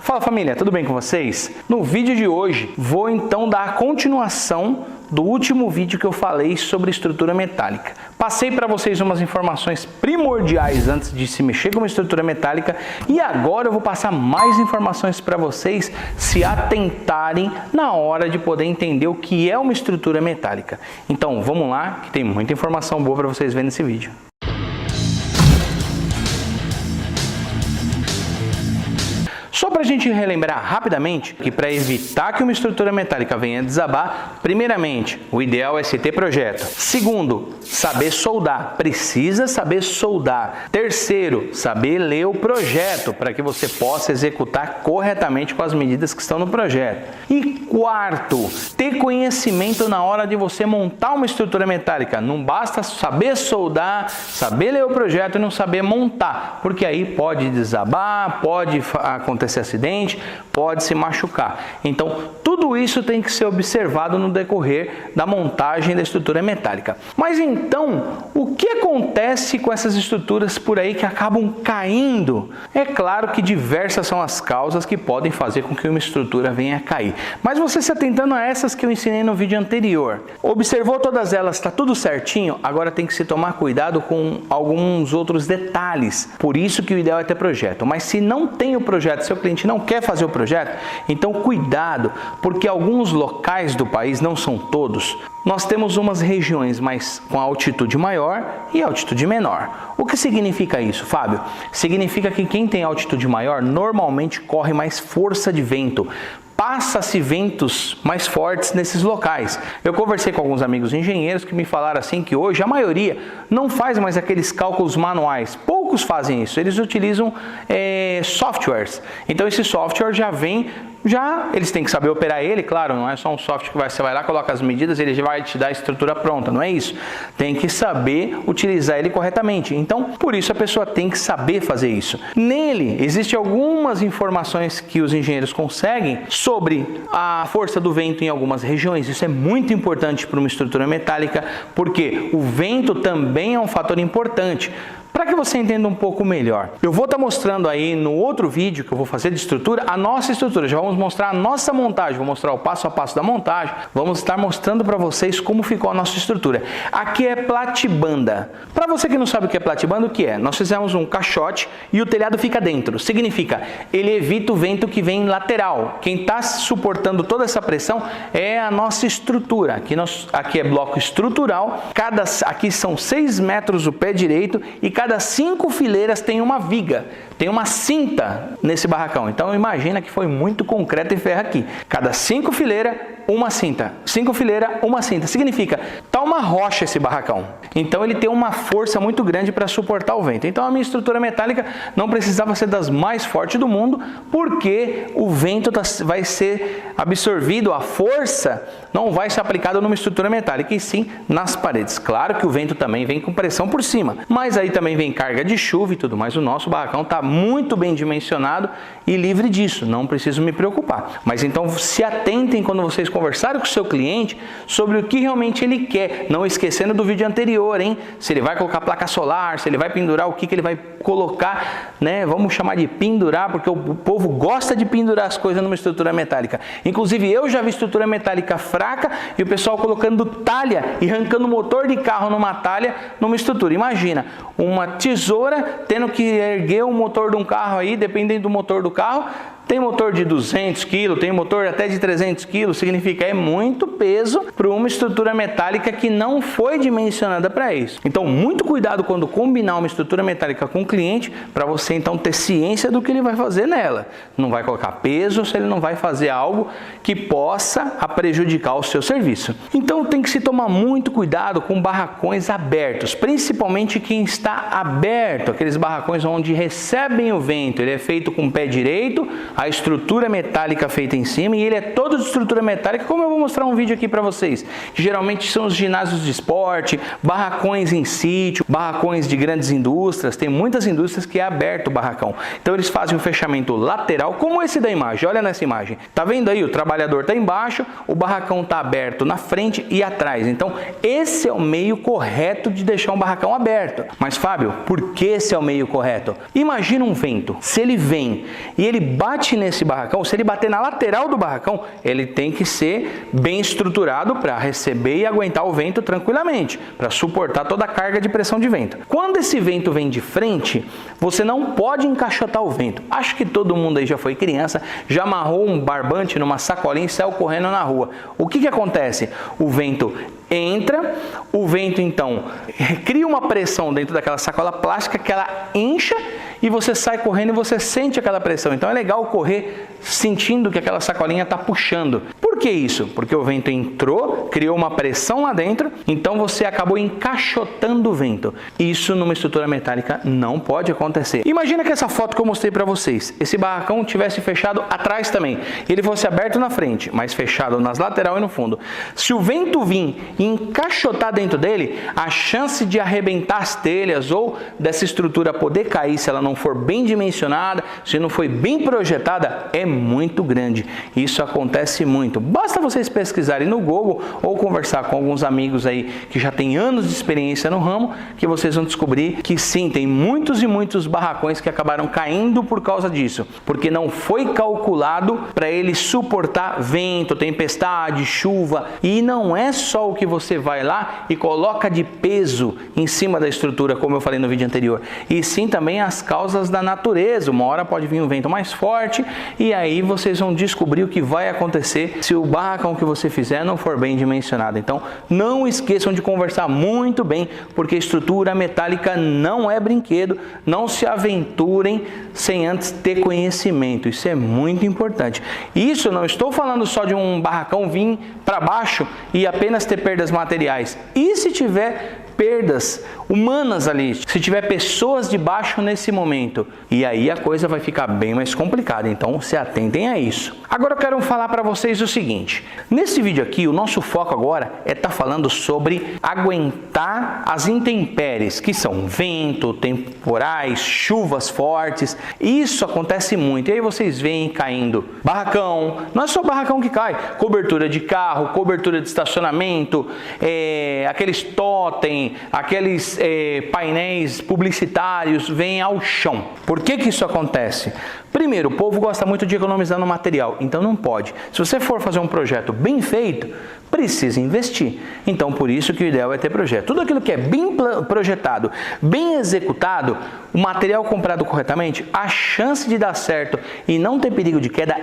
Fala família, tudo bem com vocês? No vídeo de hoje vou então dar a continuação do último vídeo que eu falei sobre estrutura metálica. Passei para vocês umas informações primordiais antes de se mexer com uma estrutura metálica e agora eu vou passar mais informações para vocês se atentarem na hora de poder entender o que é uma estrutura metálica. Então vamos lá, que tem muita informação boa para vocês verem nesse vídeo. Só para a gente relembrar rapidamente que para evitar que uma estrutura metálica venha desabar, primeiramente, o ideal é se ter projeto. Segundo, saber soldar. Precisa saber soldar. Terceiro, saber ler o projeto para que você possa executar corretamente com as medidas que estão no projeto. E quarto, ter conhecimento na hora de você montar uma estrutura metálica. Não basta saber soldar, saber ler o projeto e não saber montar, porque aí pode desabar, pode acontecer acidente, pode se machucar. Então, tudo isso tem que ser observado no decorrer da montagem da estrutura metálica. Mas então, o que acontece com essas estruturas por aí que acabam caindo? É claro que diversas são as causas que podem fazer com que uma estrutura venha a cair. Mas você se atentando a essas que eu ensinei no vídeo anterior, observou todas elas, está tudo certinho? Agora tem que se tomar cuidado com alguns outros detalhes. Por isso que o ideal é ter projeto. Mas se não tem o projeto, seu cliente não quer fazer o projeto, então cuidado, porque alguns locais do país, não são todos, nós temos umas regiões mais com altitude maior e altitude menor. O que significa isso, Fábio? Significa que quem tem altitude maior normalmente corre mais força de vento. Passa-se ventos mais fortes nesses locais. Eu conversei com alguns amigos engenheiros que me falaram assim que hoje a maioria não faz mais aqueles cálculos manuais. Poucos fazem isso, eles utilizam softwares. Então esse software já vem, eles têm que saber operar ele, claro, não é só um software que você vai lá, coloca as medidas, ele já vai te dar a estrutura pronta, não é isso. Tem que saber utilizar ele corretamente. Então, por isso a pessoa tem que saber fazer isso. Nele, existem algumas informações que os engenheiros conseguem sobre a força do vento em algumas regiões. Isso é muito importante para uma estrutura metálica, porque o vento também é um fator importante. Para que você entenda um pouco melhor, eu vou estar mostrando aí no outro vídeo que eu vou fazer de estrutura, a nossa estrutura. Já vamos mostrar a nossa montagem, vou mostrar o passo a passo da montagem, vamos estar mostrando para vocês como ficou a nossa estrutura. Aqui é platibanda. Para você que não sabe o que é platibanda, o que é? Nós fizemos um caixote e o telhado fica dentro. Significa, ele evita o vento que vem lateral. Quem está suportando toda essa pressão é a nossa estrutura. Aqui é bloco estrutural, aqui são 6 metros o pé direito e cada 5 fileiras tem uma viga, tem uma cinta nesse barracão. Então imagina que foi muito concreto e ferro aqui. Cada 5 fileiras, uma cinta. 5 fileiras, uma cinta. Significa, tá uma rocha esse barracão. Então ele tem uma força muito grande para suportar o vento. Então a minha estrutura metálica não precisava ser das mais fortes do mundo, porque o vento vai ser absorvido, a força não vai ser aplicada numa estrutura metálica, e sim nas paredes. Claro que o vento também vem com pressão por cima, mas aí também vem carga de chuva e tudo mais. O nosso barracão está muito bem dimensionado e livre disso, não preciso me preocupar. Mas então se atentem quando vocês conversarem com o seu cliente sobre o que realmente ele quer, não esquecendo do vídeo anterior, hein? Se ele vai colocar placa solar, se ele vai pendurar, o que ele vai colocar, né? Vamos chamar de pendurar, porque o povo gosta de pendurar as coisas numa estrutura metálica. Inclusive eu já vi estrutura metálica fraca e o pessoal colocando talha e arrancando motor de carro numa talha numa estrutura. Imagina, uma tesoura tendo que erguer o motor de um carro aí, dependendo do motor do carro. Tem motor de 200 kg, tem motor até de 300 kg, significa é muito peso para uma estrutura metálica que não foi dimensionada para isso. Então, muito cuidado quando combinar uma estrutura metálica com o cliente, para você então ter ciência do que ele vai fazer nela. Não vai colocar peso se ele não vai fazer algo que possa prejudicar o seu serviço. Então, tem que se tomar muito cuidado com barracões abertos, principalmente quem está aberto, aqueles barracões onde recebem o vento. Ele é feito com o pé direito, a estrutura metálica feita em cima, e ele é todo de estrutura metálica, como eu vou mostrar um vídeo aqui para vocês, que geralmente são os ginásios de esporte, barracões em sítio, barracões de grandes indústrias. Tem muitas indústrias que é aberto o barracão, então eles fazem um fechamento lateral, como esse da imagem. Olha nessa imagem, tá vendo aí? O trabalhador está embaixo, o barracão está aberto na frente e atrás. Então esse é o meio correto de deixar um barracão aberto. Mas Fábio, por que esse é o meio correto? Imagina um vento, se ele vem e ele bate bate nesse barracão, se ele bater na lateral do barracão, ele tem que ser bem estruturado para receber e aguentar o vento tranquilamente, para suportar toda a carga de pressão de vento. Quando esse vento vem de frente, você não pode encaixotar o vento. Acho que todo mundo aí já foi criança, já amarrou um barbante numa sacolinha e saiu correndo na rua. O que acontece? O vento entra, o vento então cria uma pressão dentro daquela sacola plástica que ela incha e você sai correndo e você sente aquela pressão. Então é legal correr sentindo que aquela sacolinha está puxando. Por que isso? Porque o vento entrou, criou uma pressão lá dentro, então você acabou encaixotando o vento. Isso numa estrutura metálica não pode acontecer. Imagina que essa foto que eu mostrei para vocês, esse barracão tivesse fechado atrás também, ele fosse aberto na frente, mas fechado nas laterais e no fundo. Se o vento vir e encaixotar dentro dele, a chance de arrebentar as telhas ou dessa estrutura poder cair se ela não for bem dimensionada, se não for bem projetada, é muito grande. Isso acontece muito. Basta vocês pesquisarem no Google ou conversar com alguns amigos aí que já têm anos de experiência no ramo, que vocês vão descobrir que sim, tem muitos e muitos barracões que acabaram caindo por causa disso, porque não foi calculado para ele suportar vento, tempestade, chuva. E não é só o que você vai lá e coloca de peso em cima da estrutura, como eu falei no vídeo anterior, e sim também as causas da natureza. Uma hora pode vir um vento mais forte e aí vocês vão descobrir o que vai acontecer se o barracão que você fizer não for bem dimensionado. Então não esqueçam de conversar muito bem, porque estrutura metálica não é brinquedo. Não se aventurem sem antes ter conhecimento. Isso é muito importante. Isso eu não estou falando só de um barracão vir para baixo e apenas ter perdas materiais. E se tiver perdas humanas ali, se tiver pessoas debaixo nesse momento, e aí a coisa vai ficar bem mais complicada, então se atentem a isso. Agora eu quero falar para vocês o seguinte, nesse vídeo aqui o nosso foco agora é estar falando sobre aguentar as intempéries, que são vento, temporais, chuvas fortes. Isso acontece muito, e aí vocês veem caindo barracão, não é só barracão que cai, cobertura de carro, cobertura de estacionamento, aqueles totem, aqueles painéis publicitários vêm ao chão. Por que isso acontece? Primeiro, o povo gosta muito de economizar no material, então não pode. Se você for fazer um projeto bem feito, precisa investir. Então, por isso que o ideal é ter projeto. Tudo aquilo que é bem projetado, bem executado, o material comprado corretamente, a chance de dar certo e não ter perigo de queda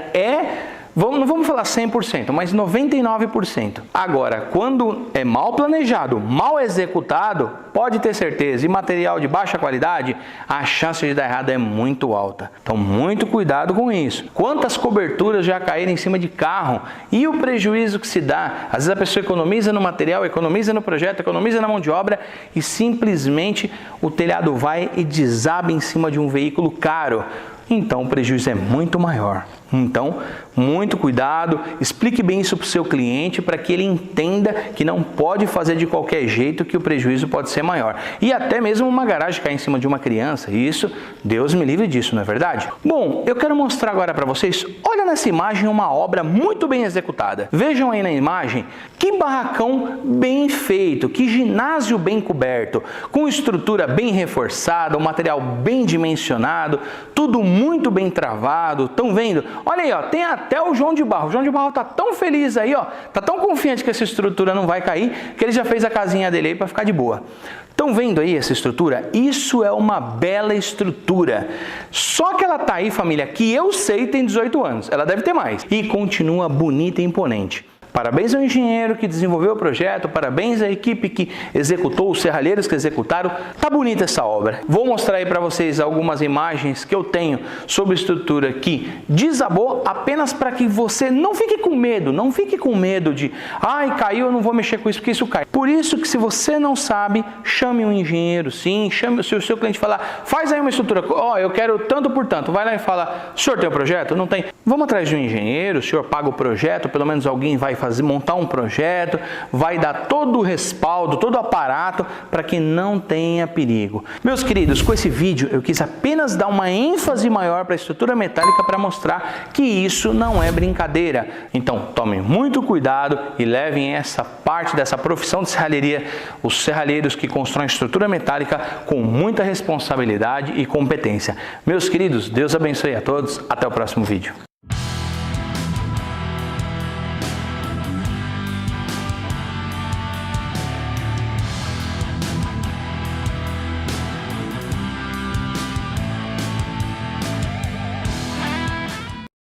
não vamos falar 100%, mas 99%. Agora, quando é mal planejado, mal executado, pode ter certeza, e material de baixa qualidade, a chance de dar errado é muito alta. Então, muito cuidado com isso. Quantas coberturas já caíram em cima de carro e o prejuízo que se dá? Às vezes a pessoa economiza no material, economiza no projeto, economiza na mão de obra e simplesmente o telhado vai e desaba em cima de um veículo caro. Então o prejuízo é muito maior. Então, muito cuidado, explique bem isso para o seu cliente para que ele entenda que não pode fazer de qualquer jeito, que o prejuízo pode ser maior. E até mesmo uma garagem cair em cima de uma criança, isso, Deus me livre disso, não é verdade? Bom, eu quero mostrar agora para vocês, olha nessa imagem uma obra muito bem executada. Vejam aí na imagem, que barracão bem feito, que ginásio bem coberto, com estrutura bem reforçada, um material bem dimensionado, tudo muito bem travado. Estão vendo? Olha aí, ó, tem até o João de Barro. O João de Barro tá tão feliz aí, ó, tá tão confiante que essa estrutura não vai cair, que ele já fez a casinha dele aí para ficar de boa. Estão vendo aí essa estrutura? Isso é uma bela estrutura. Só que ela tá aí, família, que eu sei tem 18 anos. Ela deve ter mais. E continua bonita e imponente. Parabéns ao engenheiro que desenvolveu o projeto, parabéns à equipe que executou, os serralheiros que executaram. Tá bonita essa obra. Vou mostrar aí para vocês algumas imagens que eu tenho sobre a estrutura que desabou, apenas para que você não fique com medo, de ai, caiu, eu não vou mexer com isso porque isso cai. Por isso que se você não sabe, chame um engenheiro, sim, chame, se o seu cliente falar, faz aí uma estrutura, ó, eu quero tanto por tanto, vai lá e fala, o senhor tem o projeto? Não tem? Vamos atrás de um engenheiro, o senhor paga o projeto, pelo menos alguém vai montar um projeto, vai dar todo o respaldo, todo o aparato para que não tenha perigo. Meus queridos, com esse vídeo eu quis apenas dar uma ênfase maior para a estrutura metálica para mostrar que isso não é brincadeira. Então tomem muito cuidado e levem essa parte dessa profissão de serralheria, os serralheiros que constroem estrutura metálica, com muita responsabilidade e competência. Meus queridos, Deus abençoe a todos. Até o próximo vídeo.